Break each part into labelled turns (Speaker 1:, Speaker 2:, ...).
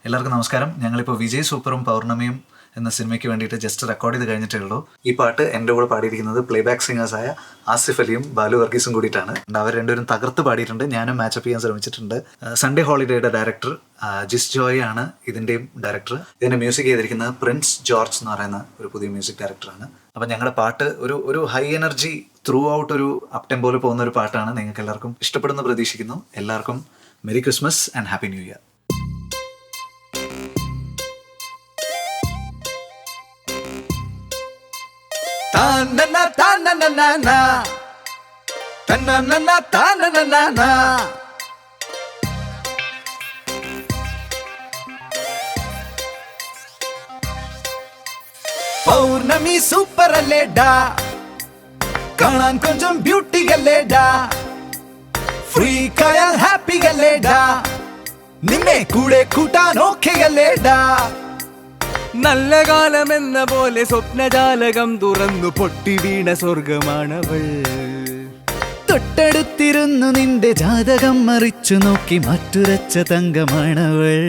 Speaker 1: എല്ലാവർക്കും നമസ്കാരം. ഞങ്ങളിപ്പോൾ വിജയ് സൂപ്പറും പൗർണമിയും എന്ന സിനിമയ്ക്ക് വേണ്ടിയിട്ട് ജസ്റ്റ് റെക്കോർഡ് ചെയ്ത് കഴിഞ്ഞിട്ടേ ഉള്ളൂ. ഈ പാട്ട് എൻ്റെ കൂടെ പാടിയിരിക്കുന്നത് പ്ലേബാക്ക് സിംഗേഴ്സായ ആസിഫ് അലിയും ബാലു വർഗീസും കൂടിയിട്ടാണ്. അവർ രണ്ടുപേരും തകർത്ത് പാടിയിട്ടുണ്ട്. ഞാനും മാച്ചപ്പ് ചെയ്യാൻ ശ്രമിച്ചിട്ടുണ്ട്. സൺഡേ ഹോളിഡേയുടെ ഡയറക്ടർ ജിസ് ജോയ് ആണ് ഇതിൻ്റെയും ഡയറക്ടർ. ഇതിൻ്റെ മ്യൂസിക് ചെയ്തിരിക്കുന്നത് പ്രിൻസ് ജോർജ് എന്ന് പറയുന്ന ഒരു പുതിയ മ്യൂസിക് ഡയറക്ടറാണ്. അപ്പം ഞങ്ങളുടെ പാട്ട് ഒരു ഹൈ എനർജി ത്രൂ ഔട്ട് ഒരു അപ് ടെമ്പോയിൽ പോകുന്ന ഒരു പാട്ടാണ്. നിങ്ങൾക്ക് എല്ലാവർക്കും ഇഷ്ടപ്പെടുന്ന പ്രതീക്ഷിക്കുന്നു. എല്ലാവർക്കും merry Christmas and happy new year.
Speaker 2: Ta-na-na, ta-na-na-na-na. Ta-na-na-na, ta-na-na-na-na. Pournami super അല്ലേടാ, കാണാൻ കൊഞ്ചം ബ്യൂട്ടി അല്ലേടാ, ഫ്രീക്കായാൽ ഹാപ്പി അല്ലേടാ, നിന്നെ കൂടെ കൂട്ടാൻ ഓക്കെ അല്ലേടാ.
Speaker 3: നല്ല കാലമെന്ന പോലെ സ്വപ്നജാലകം തുറന്നു പൊട്ടി വീണ സ്വർഗമാണവൾ.
Speaker 2: തൊട്ടടുത്തിരുന്നു നിന്റെ ജാതകം മറിച്ചു നോക്കി മാറ്റുരച്ച തങ്കമാണവൾ.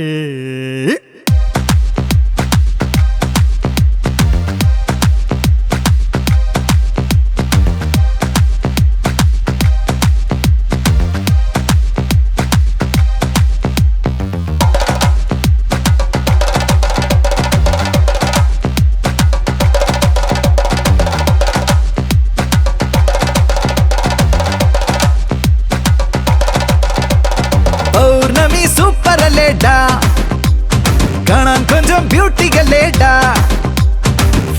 Speaker 2: പൗർണമി സൂപ്പർ അല്ലേടാ, കാണാൻ കൊഞ്ചം ബ്യൂട്ടി അല്ലേടാ,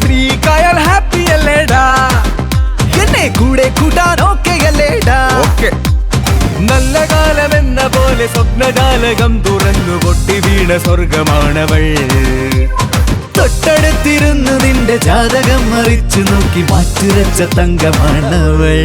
Speaker 3: ഫ്രീക്കായാൽ ഹാപ്പി അല്ലേടാ,
Speaker 2: എന്നെ കൂടെ കൂട്ടാൻ ഓക്കെ അല്ലേടാ.
Speaker 3: നല്ല കാലമെന്ന പോലെ സ്വപ്നജാലകം തുറന്നു പൊട്ടി വീണ സ്വർഗമാണവൾ.
Speaker 2: തൊട്ടടുത്തിരുന്നു നിന്റെ ജാതകം മറിച്ചു നോക്കി മാറ്റുരച്ച തങ്കമാണവൾ.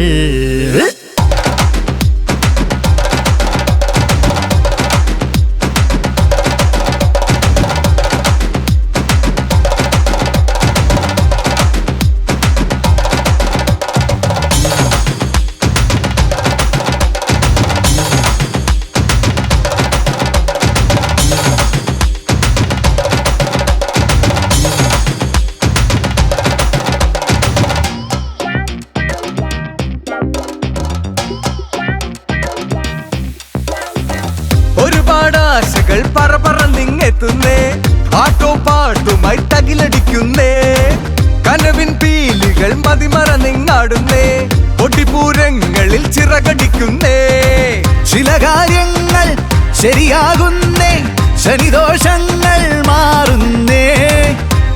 Speaker 3: ഒരുപാട് ആശകൾ പറന്നിങ്ങെത്തുന്നേ, ആട്ടോ പാട്ടുമായി തകിലടിക്കുന്നേ, കനവിൻ പീലികൾ മതിമറന്നിങ്ങാടുന്നേ, ഒടിപൂരങ്ങളിൽ ചിറകടിക്കുന്നേ.
Speaker 2: ചില കാര്യങ്ങൾ ശരിയാകുന്നേ, ശനിദോഷങ്ങൾ മാറുന്നേ,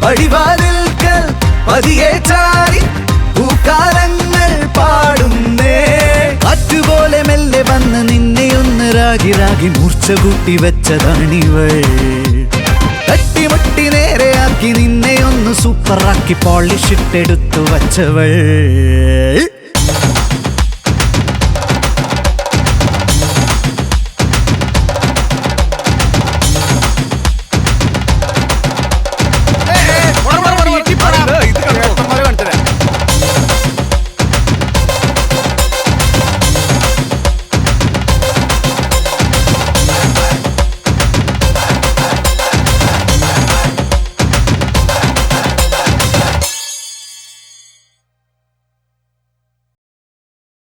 Speaker 2: പടിവാതിൽക്കൽ പതിയെ ചാരി പൂക്കാലങ്ങൾ പാടുന്നേ. കാറ്റുപോലെ മെല്ലെ വന്ന് നിന്നെ ഒന്ന് രാഗി രാഗി മൂർച്ച കൂട്ടി വെച്ചതാണിവൾ. തട്ടിമുട്ടി നേരെയാക്കി നിന്നെ ഒന്ന് സൂപ്പറാക്കി പോളിഷിട്ടെടുത്തു വച്ചവൾ.